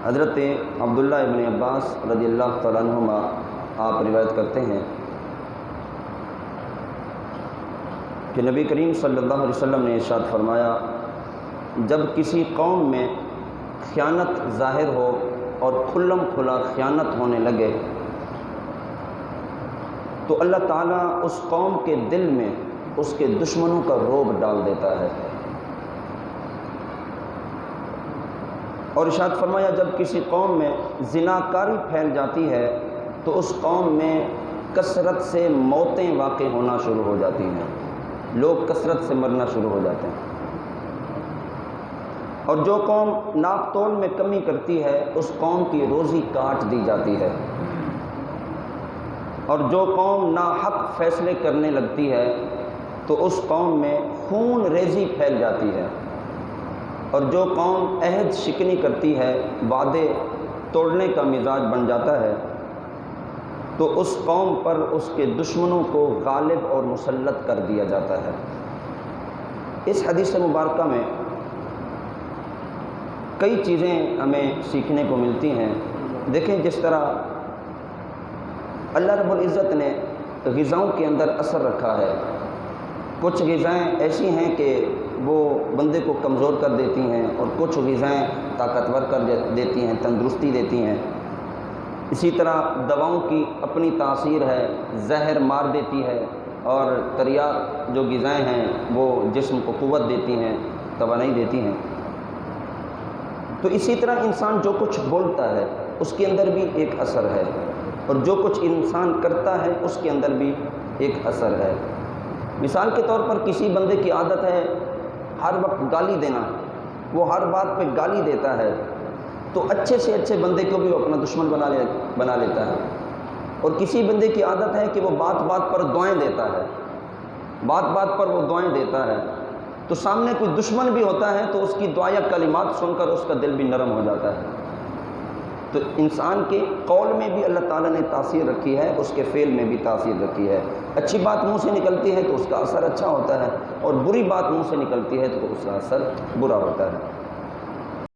حضرت عبداللہ ابن عباس رضی اللہ تعالیٰ عنہما آپ روایت کرتے ہیں کہ نبی کریم صلی اللہ علیہ وسلم نے ارشاد فرمایا، جب کسی قوم میں خیانت ظاہر ہو اور کھلم کھلا خیانت ہونے لگے تو اللہ تعالیٰ اس قوم کے دل میں اس کے دشمنوں کا رعب ڈال دیتا ہے۔ اور ارشاد فرمایا، جب کسی قوم میں زناکاری پھیل جاتی ہے تو اس قوم میں کثرت سے موتیں واقع ہونا شروع ہو جاتی ہیں، لوگ کثرت سے مرنا شروع ہو جاتے ہیں۔ اور جو قوم ناپ تول میں کمی کرتی ہے اس قوم کی روزی کاٹ دی جاتی ہے، اور جو قوم ناحق فیصلے کرنے لگتی ہے تو اس قوم میں خون ریزی پھیل جاتی ہے، اور جو قوم عہد شکنی کرتی ہے، وعدے توڑنے کا مزاج بن جاتا ہے، تو اس قوم پر اس کے دشمنوں کو غالب اور مسلط کر دیا جاتا ہے۔ اس حدیث مبارکہ میں کئی چیزیں ہمیں سیکھنے کو ملتی ہیں۔ دیکھیں جس طرح اللہ رب العزت نے غذاؤں کے اندر اثر رکھا ہے، کچھ غذائیں ایسی ہیں کہ وہ بندے کو کمزور کر دیتی ہیں، اور کچھ غذائیں طاقتور کر دیتی ہیں، تندرستی دیتی ہیں۔ اسی طرح دواؤں کی اپنی تاثیر ہے، زہر مار دیتی ہے، اور تریاق جو غذائیں ہیں وہ جسم کو قوت دیتی ہیں، توانائی دیتی ہیں۔ تو اسی طرح انسان جو کچھ بولتا ہے اس کے اندر بھی ایک اثر ہے، اور جو کچھ انسان کرتا ہے اس کے اندر بھی ایک اثر ہے۔ مثال کے طور پر کسی بندے کی عادت ہے ہر وقت گالی دینا، وہ ہر بات پہ گالی دیتا ہے، تو اچھے سے اچھے بندے کو بھی وہ اپنا دشمن بنا لیتا ہے۔ اور کسی بندے کی عادت ہے کہ وہ بات بات پر دعائیں دیتا ہے، بات بات پر وہ دعائیں دیتا ہے، تو سامنے کوئی دشمن بھی ہوتا ہے تو اس کی دعا یا کلمات سن کر اس کا دل بھی نرم ہو جاتا ہے۔ تو انسان کے قول میں بھی اللہ تعالیٰ نے تاثیر رکھی ہے، اس کے فعل میں بھی تاثیر رکھی ہے۔ اچھی بات منہ سے نکلتی ہے تو اس کا اثر اچھا ہوتا ہے، اور بری بات منہ سے نکلتی ہے تو اس کا اثر برا ہوتا ہے۔